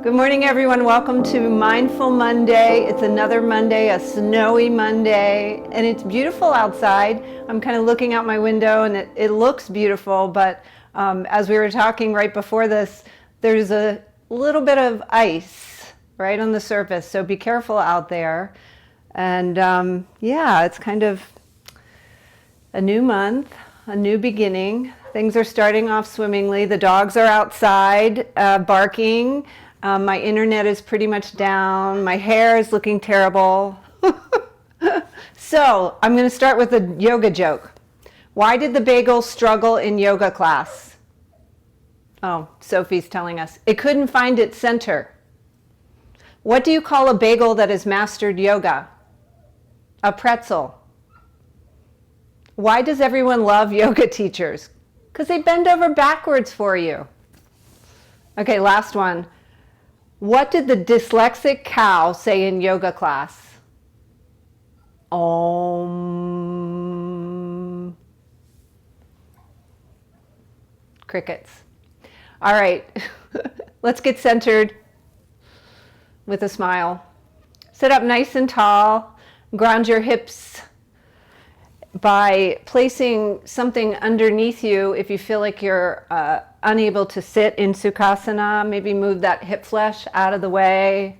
Good morning, everyone. Welcome to Mindful Monday. It's another Monday, a snowy Monday, and it's beautiful outside. I'm kind of looking out my window and it looks beautiful, but as we were talking right before this, there's a little bit of ice right on the surface, so be careful out there. And yeah, it's kind of a new month, a new beginning. Things are starting off swimmingly. The dogs are outside barking. My internet is pretty much down. My hair is looking terrible. So I'm going to start with a yoga joke. Why did the bagel struggle in yoga class? Oh, Sophie's telling us. It couldn't find its center. What do you call a bagel that has mastered yoga? A pretzel. Why does everyone love yoga teachers? Because they bend over backwards for you. Okay, last one. What did the dyslexic cow say in yoga class? Om. Crickets. All right, let's get centered with a smile. Sit up nice and tall. Ground your hips by placing something underneath you. If you feel like you're unable to sit in Sukhasana, maybe move that hip flesh out of the way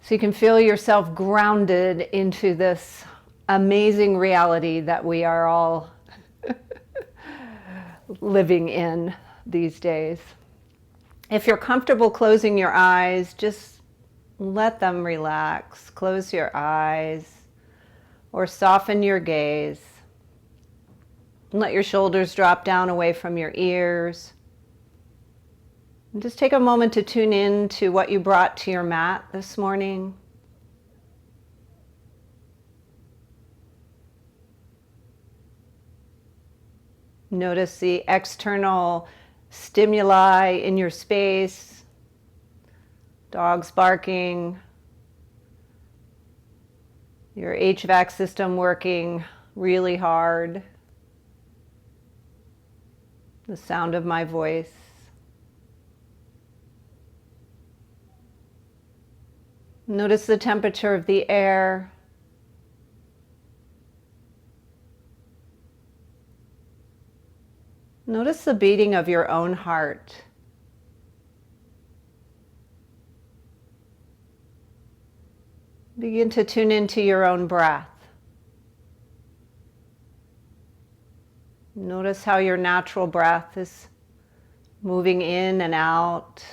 so you can feel yourself grounded into this amazing reality that we are all living in these days. If you're comfortable closing your eyes, just let them relax. Close your eyes or soften your gaze. And let your shoulders drop down away from your ears. And just take a moment to tune in to what you brought to your mat this morning. Notice the external stimuli in your space. Dogs barking. Your HVAC system working really hard. The sound of my voice. Notice the temperature of the air. Notice the beating of your own heart. Begin to tune into your own breath. Notice how your natural breath is moving in and out.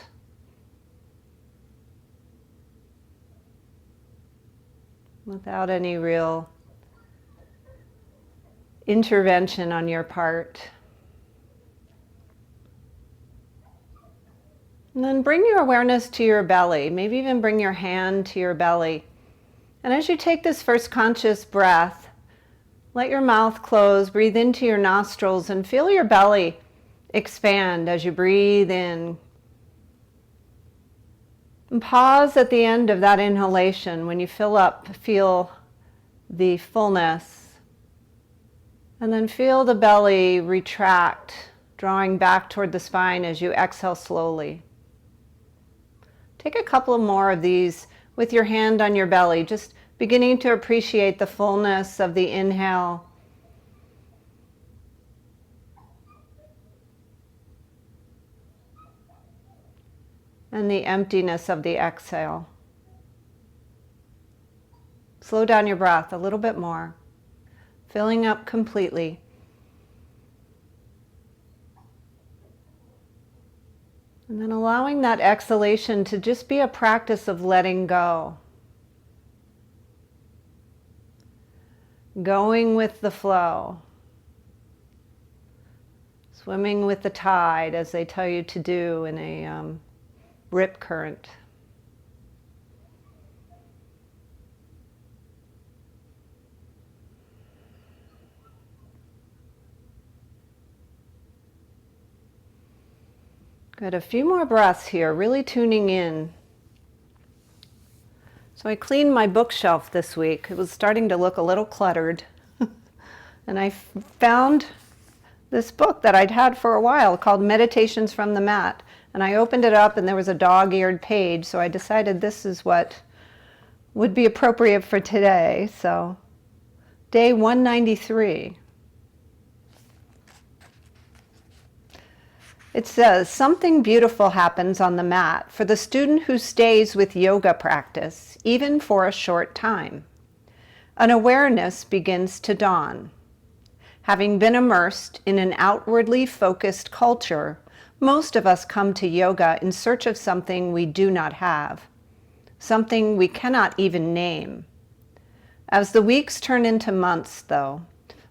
Without any real intervention on your part. And then bring your awareness to your belly. Maybe even bring your hand to your belly. And as you take this first conscious breath, let your mouth close, breathe into your nostrils, and feel your belly expand as you breathe in. And pause at the end of that inhalation. When you fill up, feel the fullness. And then feel the belly retract, drawing back toward the spine as you exhale slowly. Take a couple more of these with your hand on your belly, just beginning to appreciate the fullness of the inhale. And the emptiness of the exhale. Slow down your breath a little bit more, filling up completely. And then allowing that exhalation to just be a practice of letting go. Going with the flow. Swimming with the tide, as they tell you to do in a rip current. Good, a few more breaths here, really tuning in. So I cleaned my bookshelf this week. It was starting to look a little cluttered. And I found this book that I'd had for a while called Meditations from the Mat. And I opened it up and there was a dog-eared page, so I decided this is what would be appropriate for today. So day 193. It says, something beautiful happens on the mat for the student who stays with yoga practice, even for a short time. An awareness begins to dawn. Having been immersed in an outwardly focused culture, most of us come to yoga in search of something we do not have, something we cannot even name. As the weeks turn into months, though,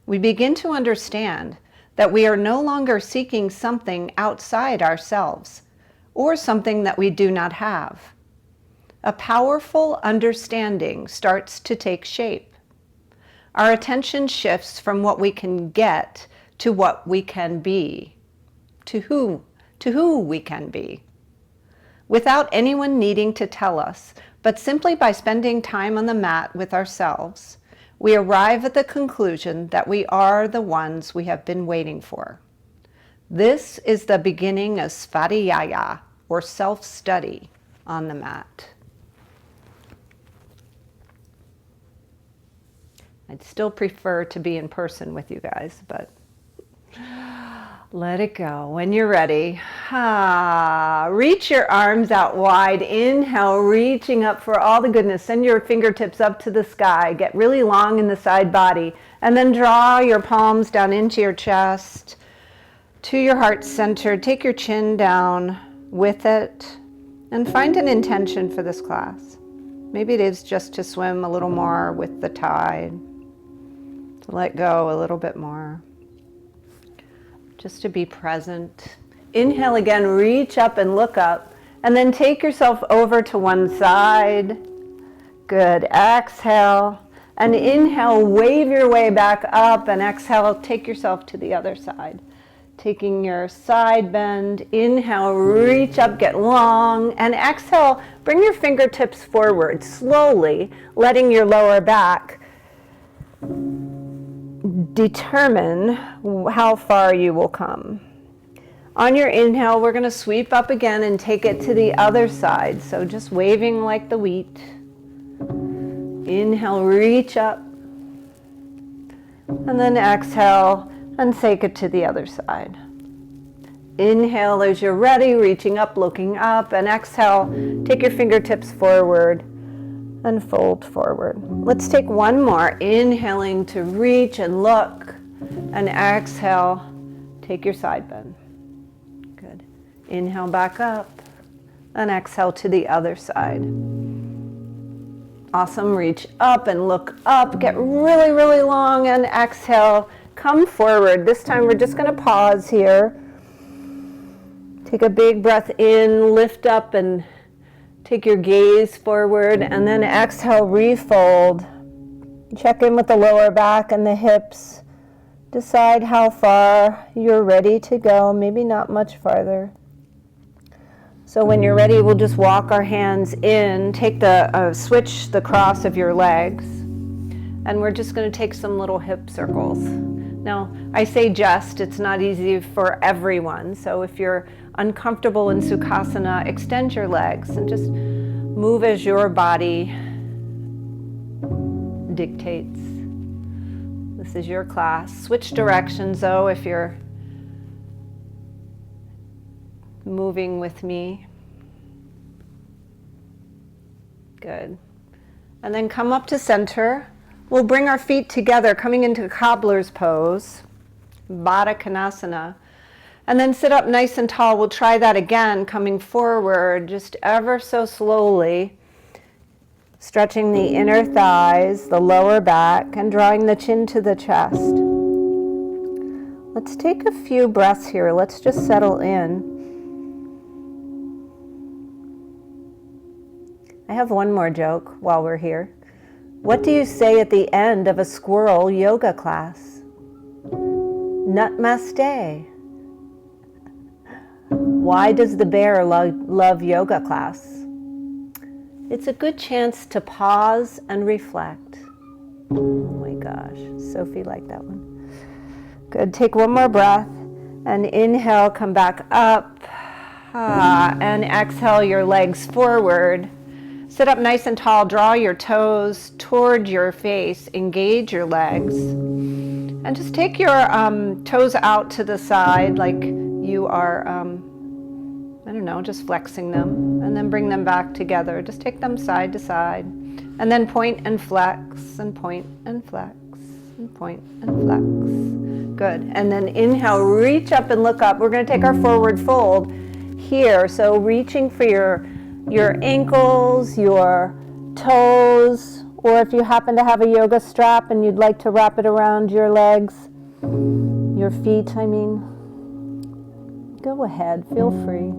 we begin to understand that we are no longer seeking something outside ourselves or something that we do not have. A powerful understanding starts to take shape. Our attention shifts from what we can get to what we can be, to who we can be. Without anyone needing to tell us, but simply by spending time on the mat with ourselves, we arrive at the conclusion that we are the ones we have been waiting for. This is the beginning of svadhyaya, or self-study, on the mat. I'd still prefer to be in person with you guys, but let it go. When you're ready, reach your arms out wide. Inhale, reaching up for all the goodness. Send your fingertips up to the sky. Get really long in the side body. And then draw your palms down into your chest, to your heart center. Take your chin down with it. And find an intention for this class. Maybe it is just to swim a little more with the tide. To let go a little bit more. Just to be present. Inhale again, reach up and look up, and then take yourself over to one side. Good, exhale, and inhale, wave your way back up, and exhale, take yourself to the other side. Taking your side bend, inhale, reach up, get long, and exhale, bring your fingertips forward, slowly, letting your lower back determine how far you will come. On your inhale, we're going to sweep up again and take it to the other side. So just waving like the wheat. Inhale, reach up. And then exhale and take it to the other side. Inhale as you're ready, reaching up, looking up. And exhale, take your fingertips forward and fold forward. Let's take one more. Inhaling to reach and look, and exhale, take your side bend. Good. Inhale back up, and exhale to the other side. Awesome. Reach up and look up. Get really, really long, and exhale. Come forward. This time we're just going to pause here. Take a big breath in, lift up, and take your gaze forward, and then exhale, refold. Check in with the lower back and the hips. Decide how far you're ready to go, maybe not much farther. So when you're ready, we'll just walk our hands in, take the, switch the cross of your legs, and we're just going to take some little hip circles. Now, I say just, it's not easy for everyone, so if you're uncomfortable in Sukhasana, extend your legs and just move as your body dictates. This is your class. Switch directions though if you're moving with me. Good. And then come up to center. We'll bring our feet together, coming into Cobbler's pose, Vada Kanasana. And then sit up nice and tall. We'll try that again, coming forward just ever so slowly. Stretching the inner thighs, the lower back, and drawing the chin to the chest. Let's take a few breaths here. Let's just settle in. I have one more joke while we're here. What do you say at the end of a squirrel yoga class? Nutmaste. Why does the bear love yoga class? It's a good chance to pause and reflect. Oh my gosh, Sophie liked that one. Good, take one more breath and inhale, come back up And exhale your legs forward. Sit up nice and tall. Draw your toes toward your face. Engage your legs. And just take your toes out to the side like you are, I don't know, just flexing them. And then bring them back together. Just take them side to side. And then point and flex, and point and flex, and point and flex. Good. And then inhale, reach up and look up. We're going to take our forward fold here. So reaching for your ankles, your toes, or if you happen to have a yoga strap and you'd like to wrap it around your legs, your feet, I mean, go ahead, feel free.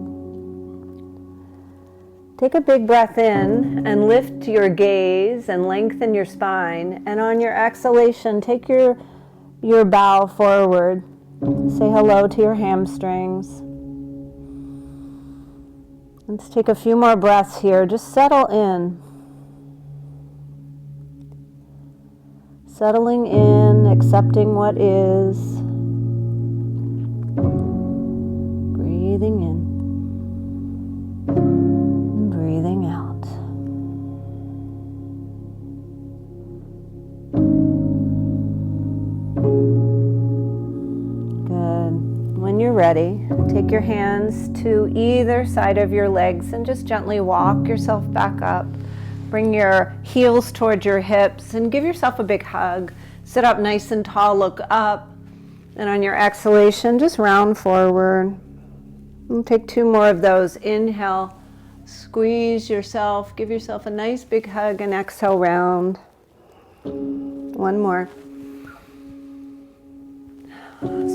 Take a big breath in and lift your gaze and lengthen your spine. And on your exhalation, take your bow forward. Say hello to your hamstrings. Let's take a few more breaths here. Just settle in. Settling in, accepting what is. Breathing in. And breathing out. Good. When you're ready, take your hands to either side of your legs and just gently walk yourself back up. Bring your heels towards your hips and give yourself a big hug. Sit up nice and tall, look up. And on your exhalation, just round forward. And take two more of those. Inhale, squeeze yourself, give yourself a nice big hug, and exhale, round. One more.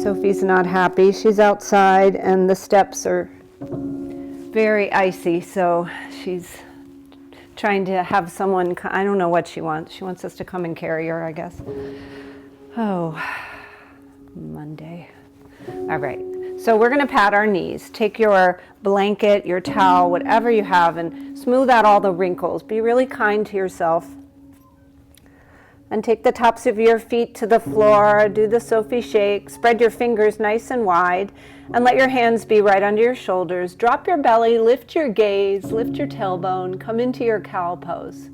Sophie's not happy. She's outside and the steps are very icy, so she's trying to have someone, I don't know what she wants. She wants us to come and carry her, I guess. Oh, Monday. All right, so we're gonna pat our knees. Take your blanket, your towel, whatever you have, and smooth out all the wrinkles. Be really kind to yourself. And take the tops of your feet to the floor. Do the Sophie shake. Spread your fingers nice and wide. And let your hands be right under your shoulders. Drop your belly, lift your gaze, lift your tailbone. Come into your cow pose.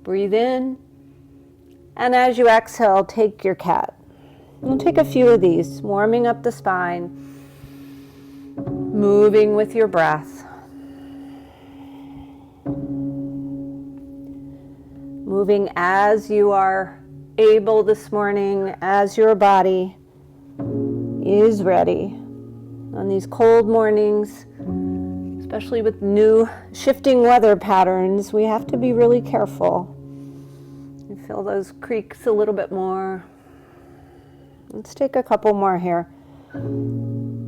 Breathe in. And as you exhale, take your cat. We'll take a few of these, warming up the spine. Moving with your breath. Moving as you are able this morning, as your body is ready. On these cold mornings, especially with new shifting weather patterns, we have to be really careful. You feel those creaks a little bit more. Let's take a couple more here.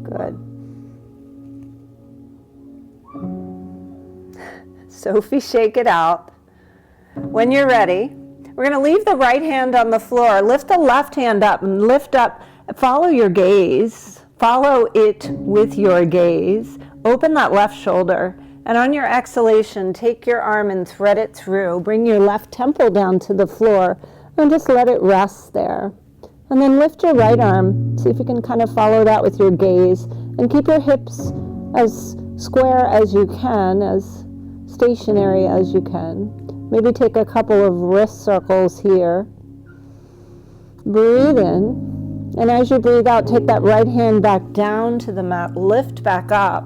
Good. Sophie, shake it out. When you're ready, we're going to leave the right hand on the floor. Lift the left hand up and lift up. Follow your gaze. Follow it with your gaze. Open that left shoulder. And on your exhalation, take your arm and thread it through. Bring your left temple down to the floor and just let it rest there. And then lift your right arm. See if you can kind of follow that with your gaze. And keep your hips as square as you can, as stationary as you can. Maybe take a couple of wrist circles here. Breathe in. And as you breathe out, take that right hand back down to the mat. Lift back up.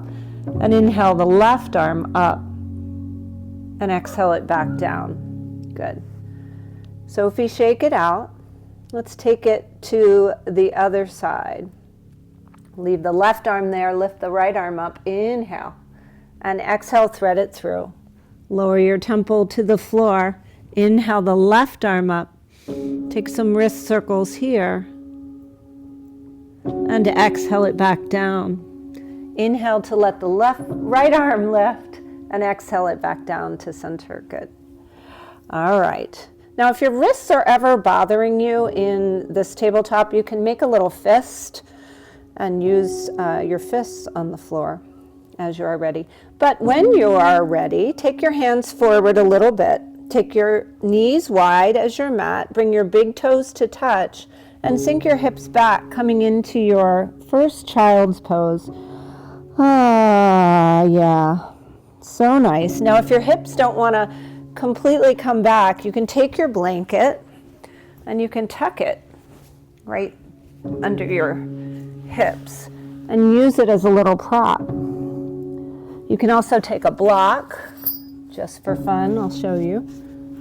And inhale the left arm up. And exhale it back down. Good. Sophie, shake it out. Let's take it to the other side. Leave the left arm there. Lift the right arm up. Inhale. And exhale, thread it through. Lower your temple to the floor. Inhale the left arm up. Take some wrist circles here. And exhale it back down. Inhale to let the right arm lift. And exhale it back down to center. Good. All right. Now if your wrists are ever bothering you in this tabletop, you can make a little fist and use your fists on the floor as you are ready. But when you are ready, take your hands forward a little bit. Take your knees wide as your mat. Bring your big toes to touch and sink your hips back, coming into your first child's pose. Ah, yeah. So nice. Now, if your hips don't want to completely come back, you can take your blanket and you can tuck it right under your hips and use it as a little prop. You can also take a block, just for fun, I'll show you,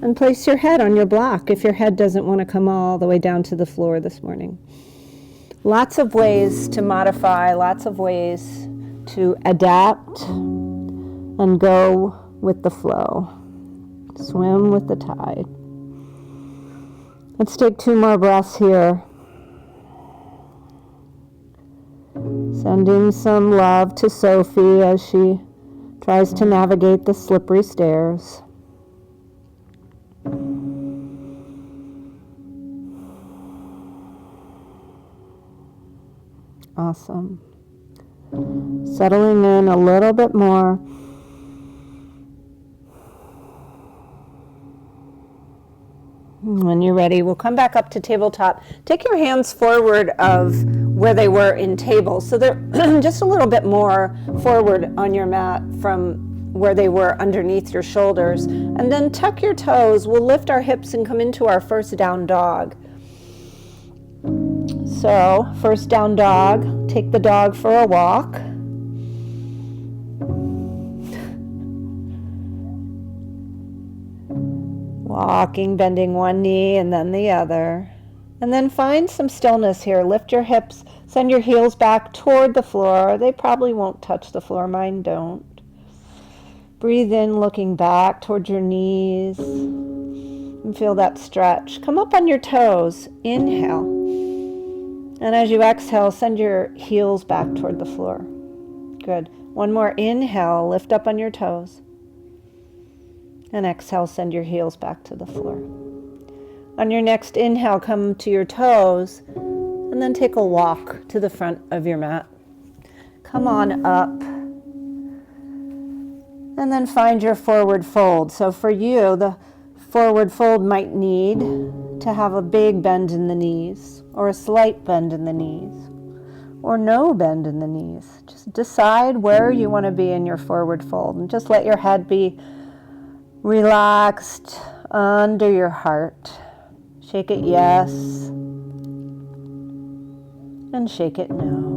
and place your head on your block if your head doesn't want to come all the way down to the floor this morning. Lots of ways to modify, lots of ways to adapt and go with the flow. Swim with the tide. Let's take 2 more breaths here. Sending some love to Sophie as she tries to navigate the slippery stairs. Awesome. Settling in a little bit more. When you're ready, we'll come back up to tabletop. Take your hands forward of where they were in table. So they're just a little bit more forward on your mat from where they were underneath your shoulders. And then tuck your toes. We'll lift our hips and come into our first down dog. So, first down dog, take the dog for a walk. Walking, bending one knee and then the other. And then find some stillness here. Lift your hips, send your heels back toward the floor. They probably won't touch the floor, mine don't. Breathe in, looking back towards your knees. And feel that stretch. Come up on your toes. Inhale. And as you exhale, send your heels back toward the floor. Good. One more inhale, lift up on your toes. And exhale, send your heels back to the floor. On your next inhale, come to your toes, and then take a walk to the front of your mat. Come on up. And then find your forward fold. So for you, the forward fold might need to have a big bend in the knees, or a slight bend in the knees, or no bend in the knees. Just decide where you want to be in your forward fold, and just let your head be relaxed under your heart. Shake it yes, and shake it no.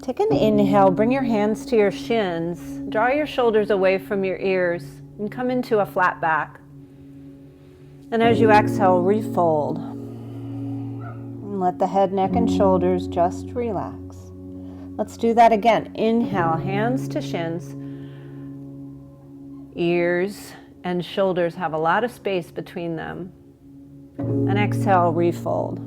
Take an inhale, bring your hands to your shins, draw your shoulders away from your ears, and come into a flat back. And as you exhale, refold. And let the head, neck, and shoulders just relax. Let's do that again. Inhale, hands to shins. Ears and shoulders have a lot of space between them. And exhale, refold.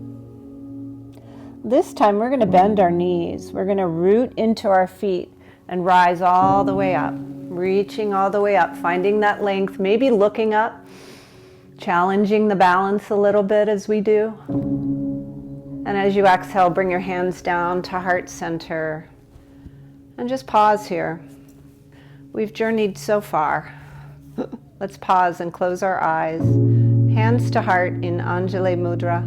This time we're going to bend our knees. We're going to root into our feet and rise all the way up. Reaching all the way up, finding that length, maybe looking up, challenging the balance a little bit as we do. And as you exhale, bring your hands down to heart center. And just pause here. We've journeyed so far. Let's pause and close our eyes. Hands to heart in Anjali Mudra.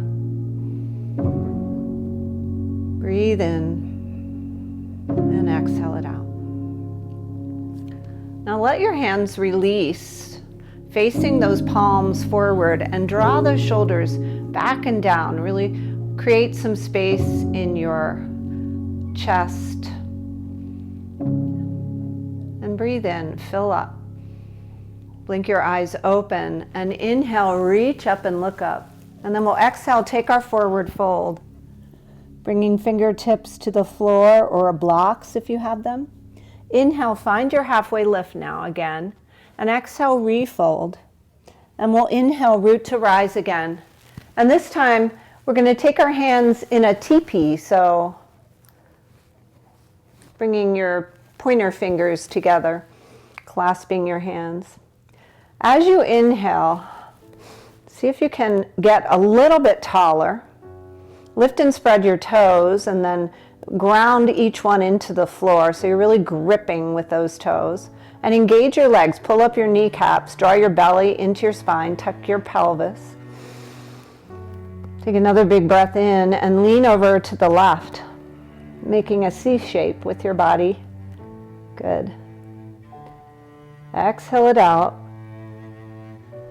Breathe in and exhale it out. Now let your hands release, facing those palms forward, and draw those shoulders back and down. Really create some space in your chest. And breathe in, fill up. Blink your eyes open and inhale, reach up and look up. And then we'll exhale, take our forward fold, bringing fingertips to the floor or blocks if you have them. Inhale, find your halfway lift now again. And exhale, refold. And we'll inhale, root to rise again. And this time, we're going to take our hands in a teepee. So bringing your pointer fingers together, clasping your hands. As you inhale, see if you can get a little bit taller. Lift and spread your toes and then ground each one into the floor so you're really gripping with those toes. And engage your legs, pull up your kneecaps, draw your belly into your spine, tuck your pelvis. Take another big breath in and lean over to the left. making a C shape with your body. Good. Exhale it out.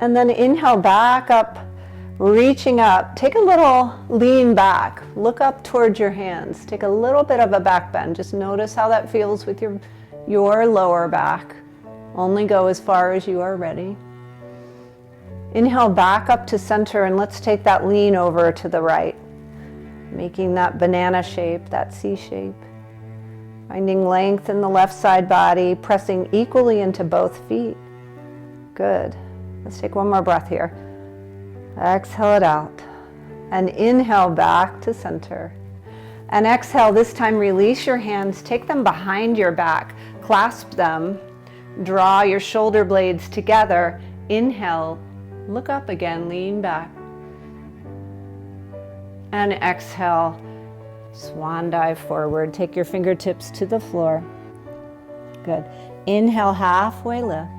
And then inhale back up, reaching up. Take a little lean back. Look up towards your hands. Take a little bit of a back bend. Just notice how that feels with your lower back. Only go as far as you are ready. Inhale back up to center, and let's take that lean over to the right, making that banana shape, that C shape. Finding length in the left side body, pressing equally into both feet. Good. Let's take one more breath here. Exhale it out. And inhale back to center. And exhale, this time release your hands, take them behind your back, clasp them, draw your shoulder blades together. Inhale, look up again, lean back. And exhale, swan dive forward. Take your fingertips to the floor. Good. Inhale, halfway lift.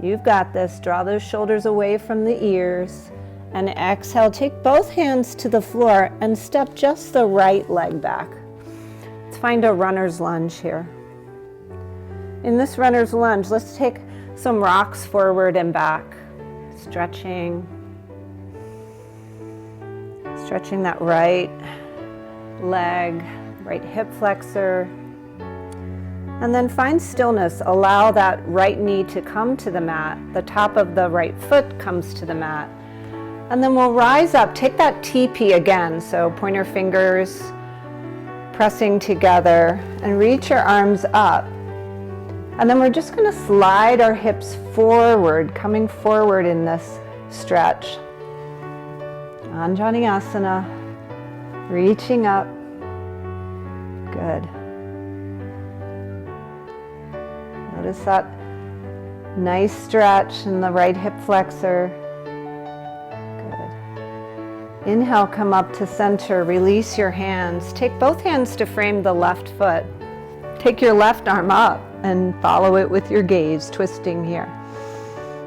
You've got this. Draw those shoulders away from the ears. And exhale, take both hands to the floor and step just the right leg back. Let's find a runner's lunge here. In this runner's lunge, let's take some rocks forward and back. Stretching that right leg, right hip flexor. And then find stillness. Allow that right knee to come to the mat. The top of the right foot comes to the mat. And then we'll rise up. Take that TP again. So pointer fingers pressing together and reach your arms up. And then we're just going to slide our hips forward, coming forward in this stretch. Anjali Asana, reaching up. Good. Notice that nice stretch in the right hip flexor. Good. Inhale, come up to center, release your hands. Take both hands to frame the left foot. Take your left arm up and follow it with your gaze, twisting here.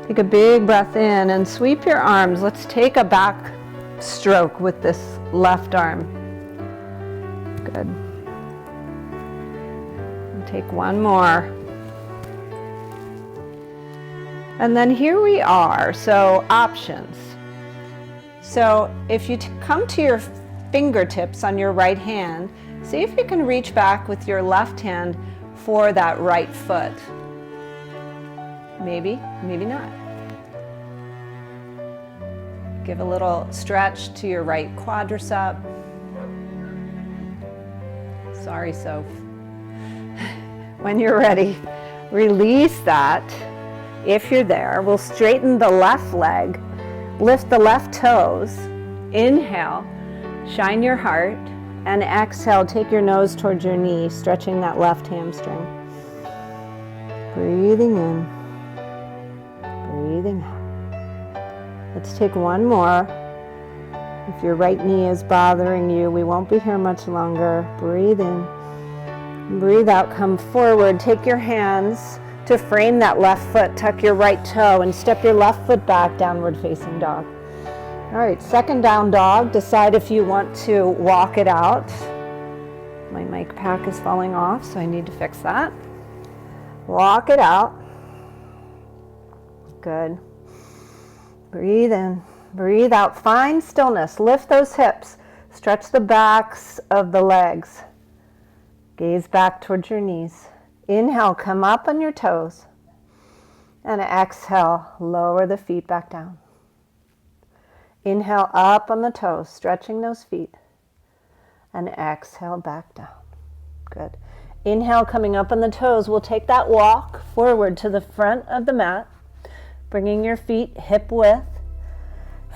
Take a big breath in and sweep your arms. Let's take a back stroke with this left arm. Good. And take one more. And then here we are. So options. So if you come to your fingertips on your right hand, see if you can reach back with your left hand for that right foot. Maybe, maybe not. Give a little stretch to your right quadricep. Sorry, Soph. When you're ready, release that. If you're there, we'll straighten the left leg, lift the left toes. Inhale, shine your heart, and exhale, take your nose towards your knee, stretching that left hamstring. Breathing in, breathing out. Let's take one more. If your right knee is bothering you, we won't be here much longer. Breathe in, breathe out, come forward. Take your hands to frame that left foot, tuck your right toe and step your left foot back, downward facing dog. All right, second down dog. Decide if you want to walk it out. My mic pack is falling off, so I need to fix that. Walk it out. Good. Breathe in, breathe out. Find stillness. Lift those hips. Stretch the backs of the legs. Gaze back towards your knees. Inhale, come up on your toes. And exhale, lower the feet back down. Inhale, up on the toes, stretching those feet. And exhale, back down. Good. Inhale, coming up on the toes. We'll take that walk forward to the front of the mat, bringing your feet hip width.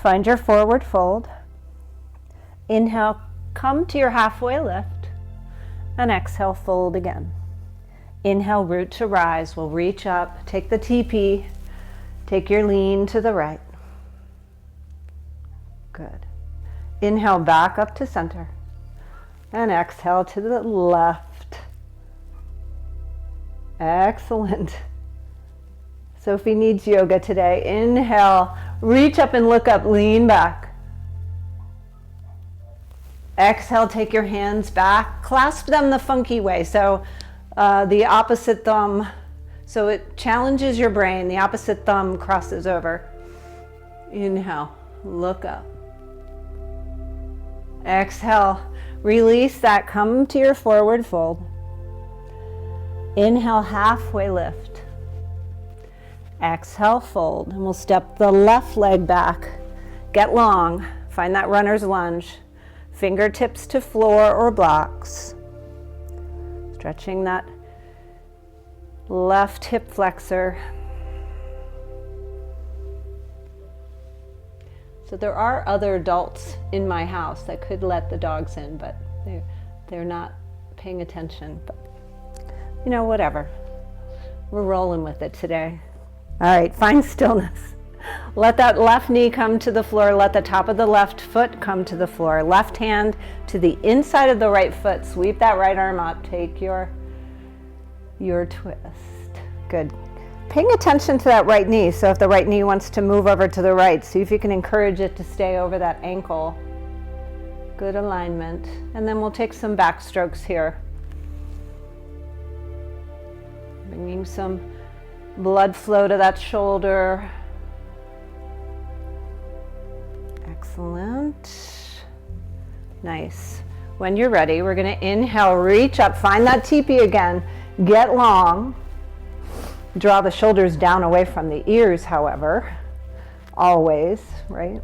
Find your forward fold. Inhale, come to your halfway lift. And exhale, fold again. Inhale, root to rise. We'll reach up, take the TP, take your lean to the right. Good. Inhale, back up to center. And exhale to the left. Excellent. Sophie needs yoga today. Inhale, reach up and look up, lean back. Exhale, take your hands back, clasp them the funky way. So the opposite thumb, so it challenges your brain. The opposite thumb crosses over. Inhale, look up. Exhale, release that, come to your forward fold. Inhale, halfway lift. Exhale, fold, and we'll step the left leg back. Get long, find that runner's lunge. Fingertips to floor or blocks. Stretching that left hip flexor. So there are other adults in my house that could let the dogs in, but they're not paying attention. But you know, whatever. We're rolling with it today. All right, find stillness. Let that left knee come to the floor. Let the top of the left foot come to the floor. Left hand to the inside of the right foot. Sweep that right arm up. Take your twist. Good. Paying attention to that right knee. So if the right knee wants to move over to the right, see if you can encourage it to stay over that ankle. Good alignment. And then we'll take some back strokes here. Bringing some blood flow to that shoulder. Excellent. Nice. When you're ready, we're going to inhale, reach up, find that teepee again, get long. Draw the shoulders down away from the ears, however, always, right?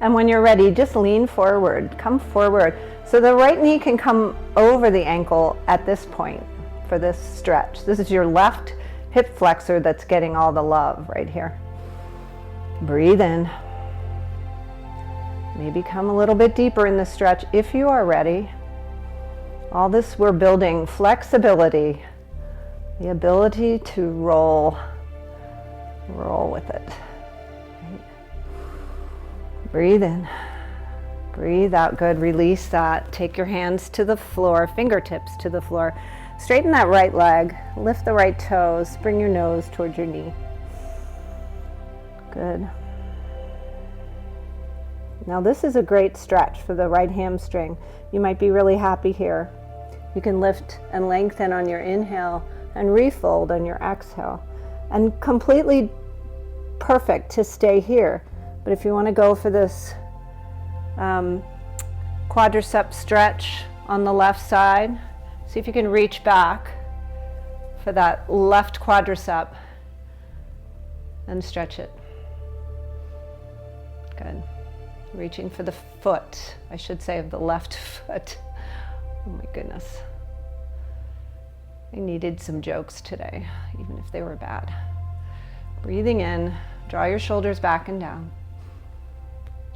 And when you're ready, just lean forward, come forward. So the right knee can come over the ankle at this point for this stretch. This is your left hip flexor that's getting all the love right here. Breathe in. Maybe come a little bit deeper in the stretch if you are ready. All this, we're building flexibility, the ability to roll with it. Right. Breathe in, breathe out. Good, release that. Take your hands to the floor, fingertips to the floor. Straighten that right leg, lift the right toes, bring your nose towards your knee. Good. Now this is a great stretch for the right hamstring. You might be really happy here. You can lift and lengthen on your inhale and refold on your exhale. And completely perfect to stay here. But if you want to go for this quadricep stretch on the left side, see if you can reach back for that left quadricep and stretch it. Good. Reaching for the foot, I should say, of the left foot. Oh my goodness. I needed some jokes today, even if they were bad. Breathing in, draw your shoulders back and down.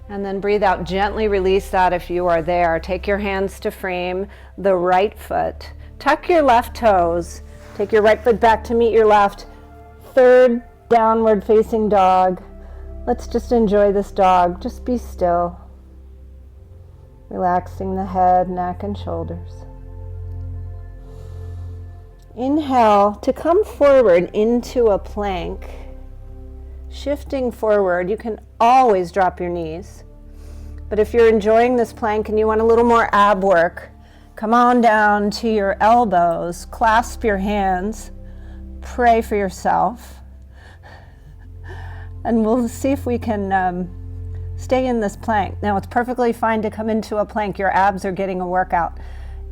And then breathe out, gently release that if you are there. Take your hands to frame the right foot. Tuck your left toes. Take your right foot back to meet your left. Third downward facing dog. Let's just enjoy this dog. Just be still. Relaxing the head, neck, and shoulders. Inhale to come forward into a plank. Shifting forward, you can always drop your knees. But if you're enjoying this plank and you want a little more ab work, come on down to your elbows, clasp your hands, pray for yourself. And we'll see if we can stay in this plank. Now, it's perfectly fine to come into a plank. Your abs are getting a workout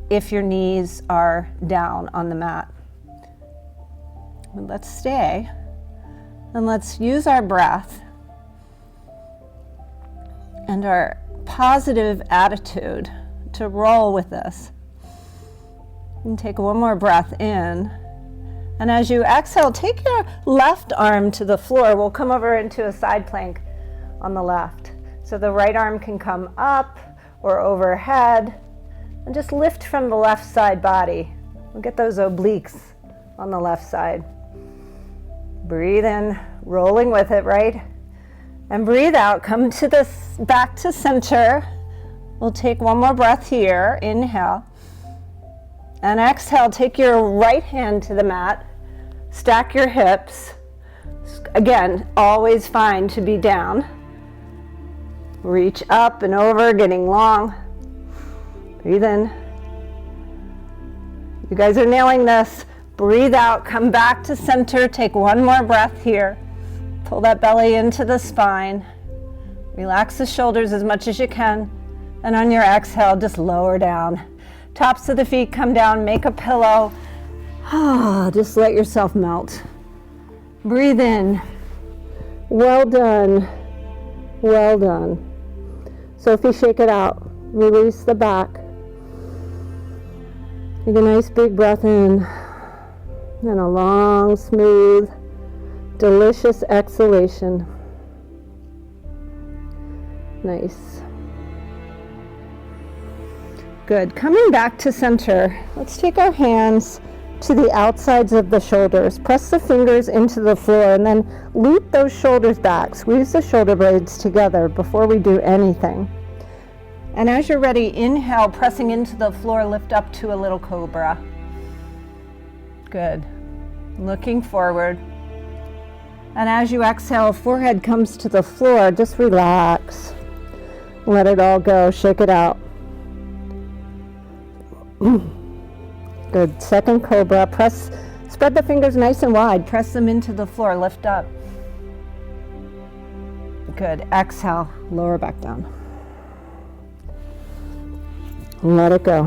if your knees are down on the mat. But let's stay, and let's use our breath and our positive attitude to roll with this. And take one more breath in. And as you exhale, take your left arm to the floor. We'll come over into a side plank on the left. So the right arm can come up or overhead. And just lift from the left side body. We'll get those obliques on the left side. Breathe in, rolling with it, right? And breathe out, come to this back to center. We'll take one more breath here. Inhale. And exhale, take your right hand to the mat, stack your hips. Again, always fine to be down. Reach up and over, getting long. Breathe in. You guys are nailing this. Breathe out, come back to center. Take one more breath here. Pull that belly into the spine. Relax the shoulders as much as you can. And on your exhale, just lower down. Tops of the feet come down, make a pillow. Just let yourself melt. Breathe in. Well done. Well done. Sophie, shake it out. Release the back. Take a nice big breath in. And a long, smooth, delicious exhalation. Nice. Good. Coming back to center, let's take our hands to the outsides of the shoulders. Press the fingers into the floor and then loop those shoulders back. Squeeze the shoulder blades together before we do anything. And as you're ready, inhale, pressing into the floor, lift up to a little cobra. Good. Looking forward. And as you exhale, forehead comes to the floor, just relax. Let it all go, shake it out. Good. Second cobra. Spread the fingers nice and wide. Press them into the floor. Lift up. Good. Exhale. Lower back down. Let it go.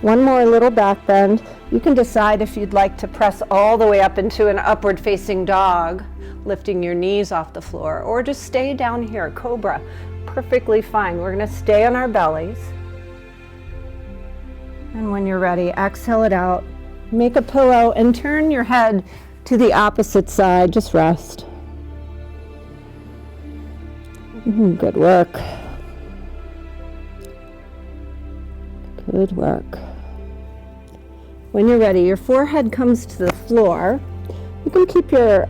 One more little back bend. You can decide if you'd like to press all the way up into an upward facing dog, lifting your knees off the floor, or just stay down here, cobra. Perfectly fine. We're going to stay on our bellies. And when you're ready, exhale it out. Make a pillow and turn your head to the opposite side. Just rest. Good work. Good work. When you're ready, your forehead comes to the floor. You can keep your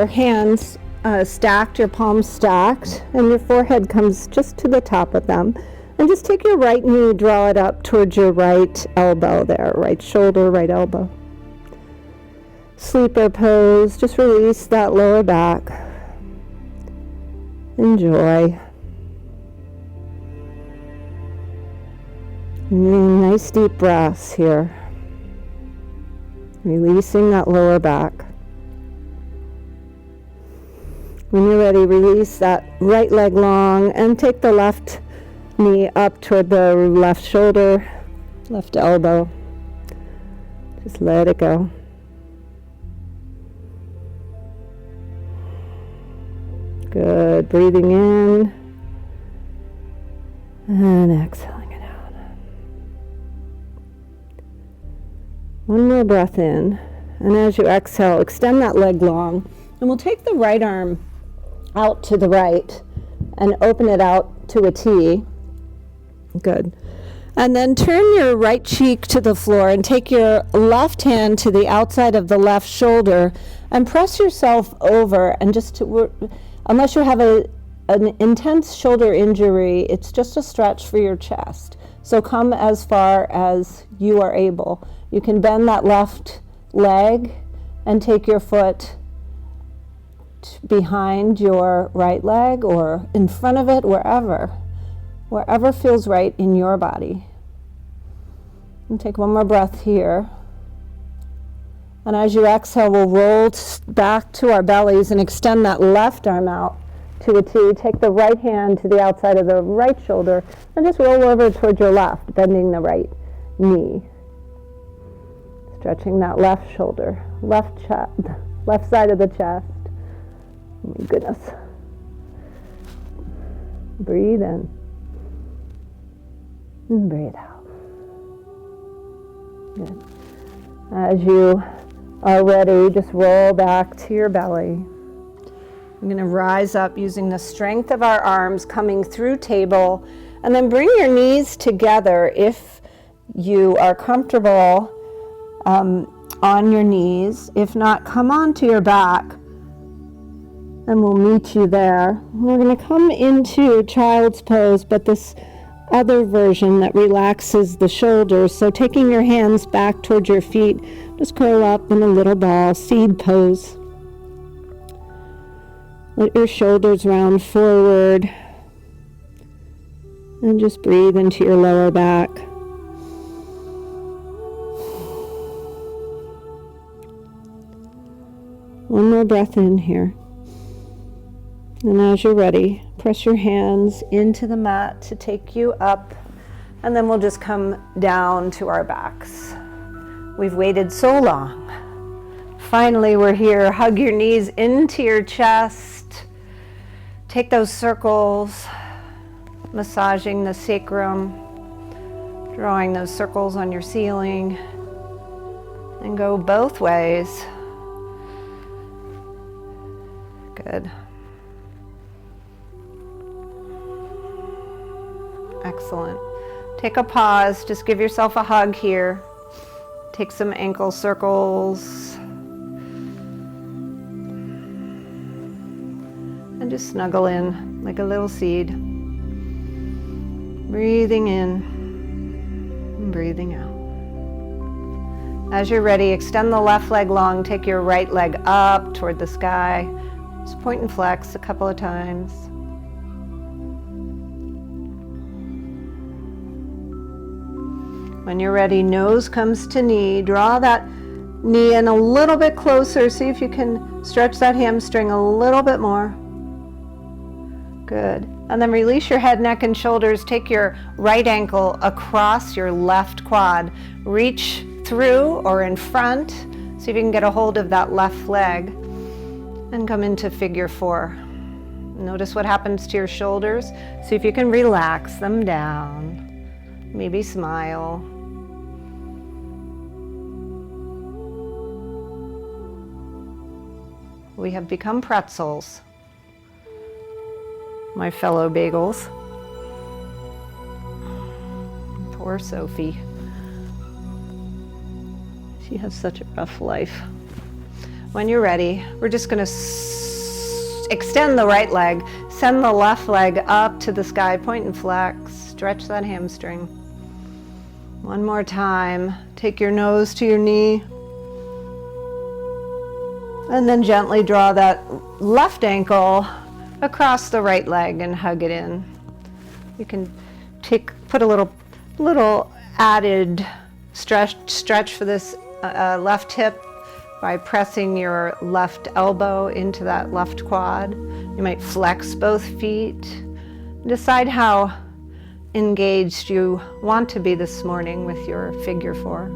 hands stacked, your palms stacked, and your forehead comes just to the top of them. And just take your right knee, draw it up towards your right elbow there, right shoulder, right elbow. Sleeper pose, just release that lower back. Enjoy. Nice deep breaths here. Releasing that lower back. When you're ready, release that right leg long and take the left knee up toward the left shoulder, left elbow. Just let it go. Good. Breathing in and exhaling it out. One more breath in, and as you exhale, extend that leg long, and we'll take the right arm out to the right and open it out to a T. Good. And then turn your right cheek to the floor and take your left hand to the outside of the left shoulder and press yourself over, and unless you have an intense shoulder injury, it's just a stretch for your chest. So come as far as you are able. You can bend that left leg and take your foot behind your right leg or in front of it, wherever feels right in your body. And take one more breath here. And as you exhale, we'll roll back to our bellies and extend that left arm out to a T. Take the right hand to the outside of the right shoulder and just roll over towards your left, bending the right knee. Stretching that left shoulder, left side of the chest. Oh my goodness. Breathe in and breathe out. Good. As you are ready, just roll back to your belly. I'm going to rise up using the strength of our arms coming through table, and then bring your knees together if you are comfortable on your knees. If not, come onto your back and we'll meet you there. We're going to come into child's pose, but this other version that relaxes the shoulders. So taking your hands back towards your feet, just curl up in a little ball, seed pose. Let your shoulders round forward And just breathe into your lower back. One more breath in here. And as you're ready, press your hands into the mat to take you up, and then we'll just come down to our backs. We've waited so long. Finally, we're here. Hug your knees into your chest. Take those circles, massaging the sacrum, drawing those circles on your ceiling, and go both ways. Good. Excellent. Take a pause. Just give yourself a hug here. Take some ankle circles. And just snuggle in like a little seed. Breathing in and breathing out. As you're ready, extend the left leg long. Take your right leg up toward the sky. Just point and flex a couple of times. When you're ready, nose comes to knee. Draw that knee in a little bit closer. See if you can stretch that hamstring a little bit more. Good. And then release your head, neck, and shoulders. Take your right ankle across your left quad. Reach through or in front. See if you can get a hold of that left leg. And come into figure 4. Notice what happens to your shoulders. See if you can relax them down. Maybe smile. We have become pretzels, my fellow bagels. Poor Sophie. She has such a rough life. When you're ready, we're just going to extend the right leg, send the left leg up to the sky, point and flex, stretch that hamstring. One more time, take your nose to your knee, and then gently draw that left ankle across the right leg and hug it in. You can put a little added stretch for this left hip by pressing your left elbow into that left quad. You might flex both feet. Decide how engaged you want to be this morning with your figure 4.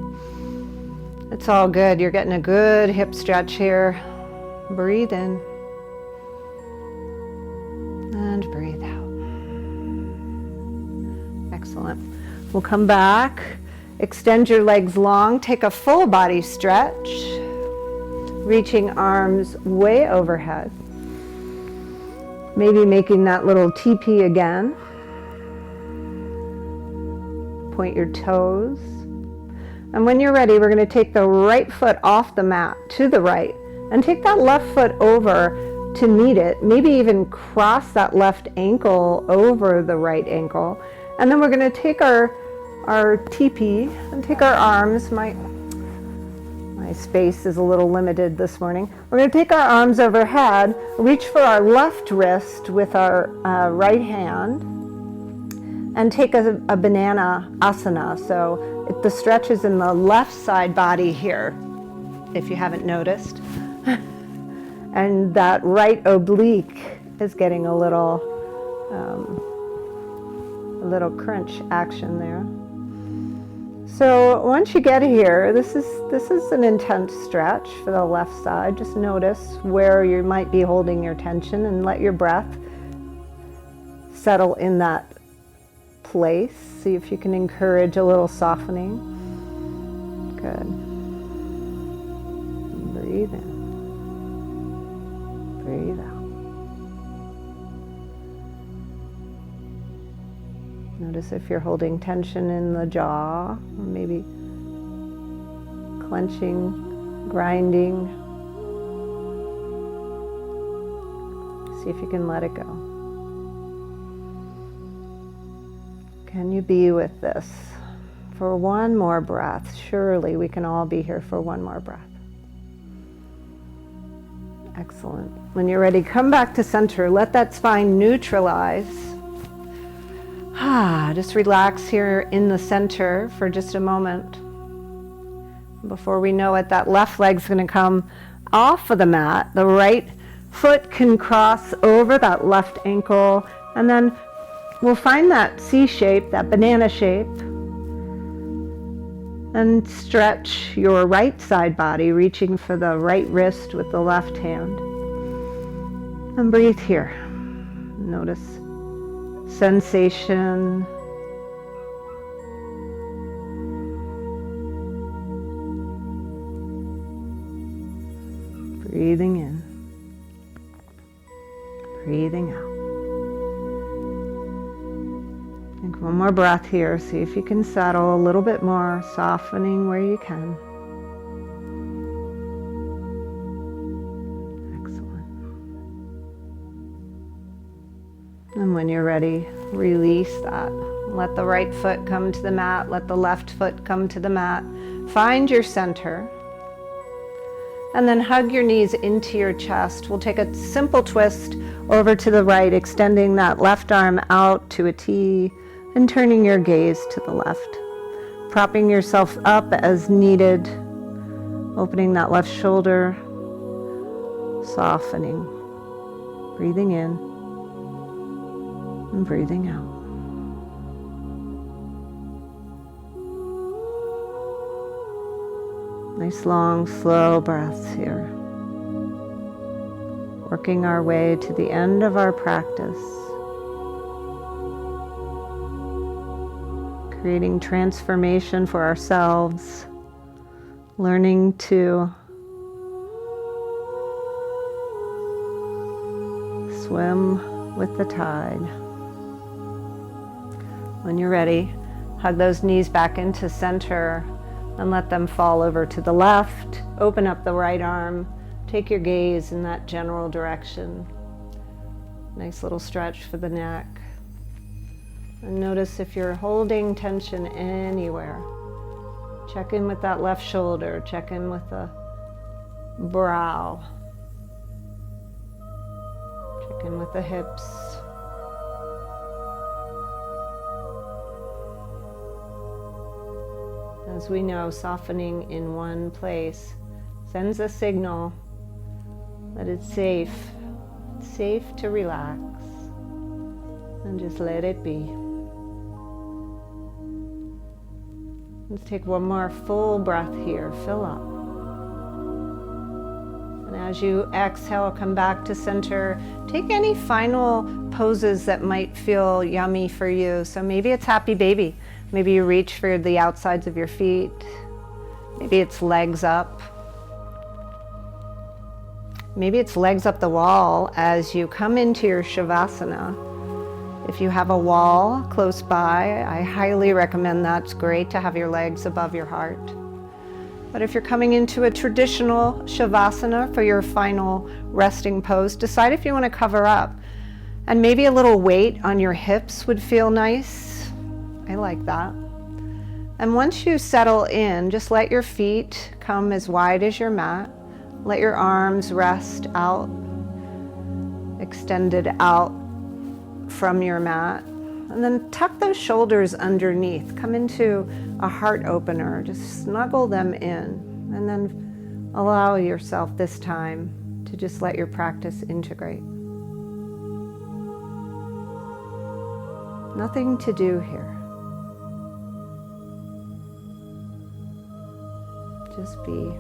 It's all good. You're getting a good hip stretch here. Breathe in and breathe out. Excellent. We'll come back. Extend your legs long. Take a full body stretch. Reaching arms way overhead. Maybe making that little teepee again. Point your toes. And when you're ready, we're going to take the right foot off the mat to the right and take that left foot over to meet it. Maybe even cross that left ankle over the right ankle. And then we're going to take our teepee and take our arms. My space is a little limited this morning. We're going to take our arms overhead, reach for our left wrist with our right hand, and take a banana asana. So the stretch is in the left side body here, if you haven't noticed. And that right oblique is getting a little crunch action there. So once you get here, this is an intense stretch for the left side. Just notice where you might be holding your tension and let your breath settle in that place. See if you can encourage a little softening. Good. Breathe in. Breathe out. Notice if you're holding tension in the jaw, or maybe clenching, grinding. See if you can let it go. Can you be with this for one more breath? Surely we can all be here for one more breath. Excellent. When you're ready, come back to center. Let that spine neutralize. Just relax here in the center for just a moment. Before we know it, that left leg's going to come off of the mat. The right foot can cross over that left ankle, and then we'll find that C shape, that banana shape, and stretch your right side body, reaching for the right wrist with the left hand. And breathe here. Notice sensation. Breathing in, breathing out. Take one more breath here. See if you can settle a little bit more, softening where you can. Excellent. And when you're ready, release that. Let the right foot come to the mat. Let the left foot come to the mat. Find your center. And then hug your knees into your chest. We'll take a simple twist over to the right, extending that left arm out to a T and turning your gaze to the left. Propping yourself up as needed, opening that left shoulder, softening, breathing in and breathing out. Nice long, slow breaths here. Working our way to the end of our practice. Creating transformation for ourselves. Learning to swim with the tide. When you're ready, hug those knees back into center. And let them fall over to the left. Open up the right arm. Take your gaze in that general direction. Nice little stretch for the neck. And notice if you're holding tension anywhere. Check in with that left shoulder. Check in with the brow. Check in with the hips. As we know, softening in one place sends a signal that it's safe to relax, and just let it be. Let's take one more full breath here, fill up. And as you exhale, come back to center. Take any final poses that might feel yummy for you. So maybe it's happy baby. Maybe you reach for the outsides of your feet. Maybe it's legs up. Maybe it's legs up the wall as you come into your Shavasana. If you have a wall close by, I highly recommend that. It's great to have your legs above your heart. But if you're coming into a traditional Shavasana for your final resting pose, decide if you want to cover up. And maybe a little weight on your hips would feel nice. I like that. And once you settle in, just let your feet come as wide as your mat. Let your arms rest out, extended out from your mat. And then tuck those shoulders underneath. Come into a heart opener. Just snuggle them in. And then allow yourself this time to just let your practice integrate. Nothing to do here. Just be.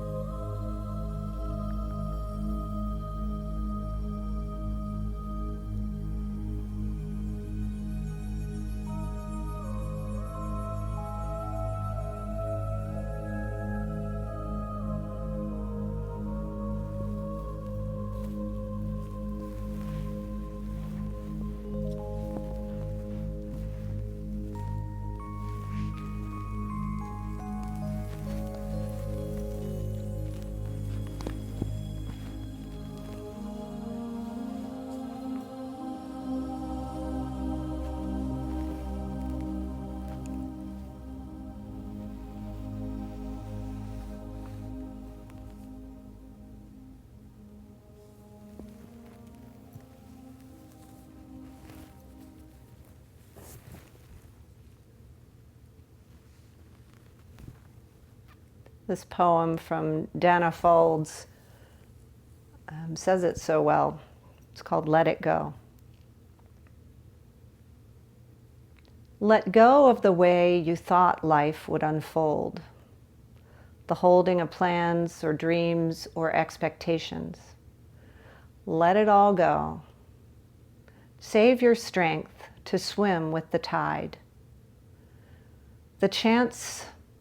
This poem from Dana Folds says it so well. It's called Let It Go. Let go of the way you thought life would unfold, the holding of plans or dreams or expectations. Let it all go. Save your strength to swim with the tide. The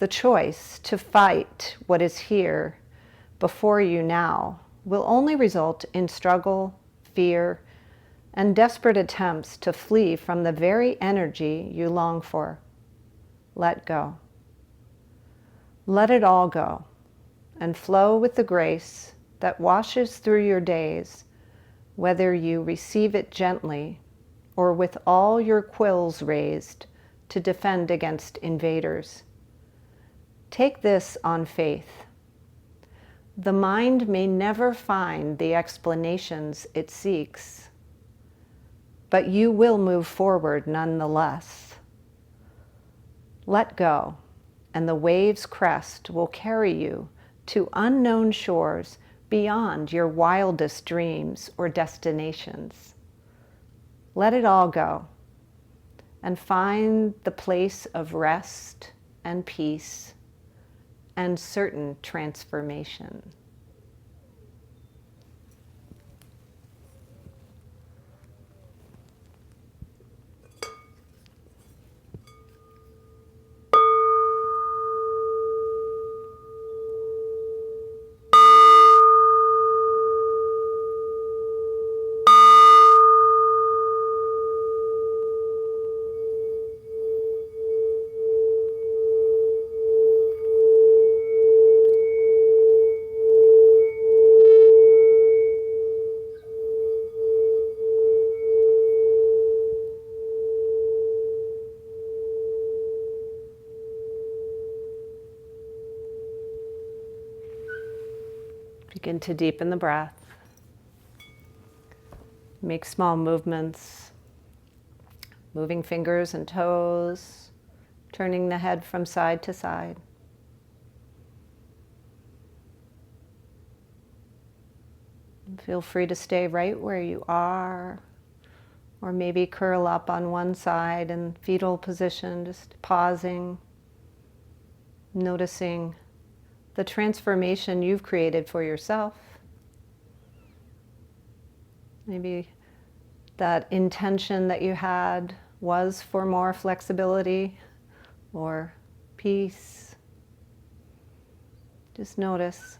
choice to fight what is here before you now will only result in struggle, fear, and desperate attempts to flee from the very energy you long for. Let go. Let it all go and flow with the grace that washes through your days, whether you receive it gently or with all your quills raised to defend against invaders. Take this on faith. The mind may never find the explanations it seeks, but you will move forward nonetheless. Let go, and the wave's crest will carry you to unknown shores beyond your wildest dreams or destinations. Let it all go, and find the place of rest and peace and certain transformation. Begin to deepen the breath. Make small movements, moving fingers and toes, turning the head from side to side. Feel free to stay right where you are, or maybe curl up on one side in fetal position, just pausing, noticing the transformation you've created for yourself. Maybe that intention that you had was for more flexibility or peace. Just notice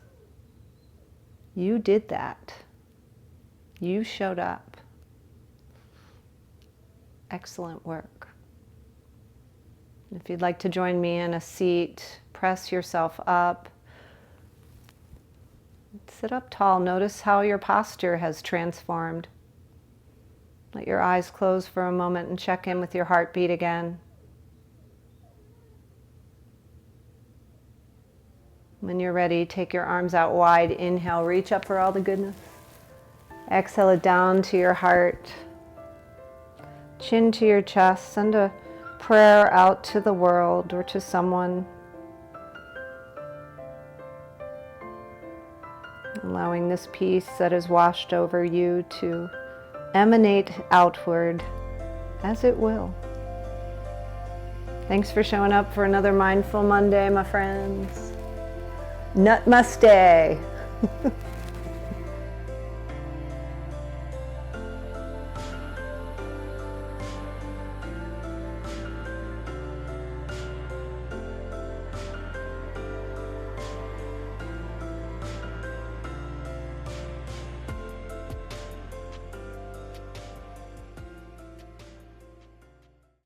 you did that. You showed up. Excellent work. If you'd like to join me in a seat, press yourself up. Sit up tall. Notice how your posture has transformed. Let your eyes close for a moment and check in with your heartbeat again. When you're ready, take your arms out wide. Inhale, reach up for all the goodness. Exhale it down to your heart. Chin to your chest. Send a prayer out to the world or to someone. Allowing this peace that is washed over you to emanate outward as it will. Thanks for showing up for another Mindful Monday, my friends. Nutmaste.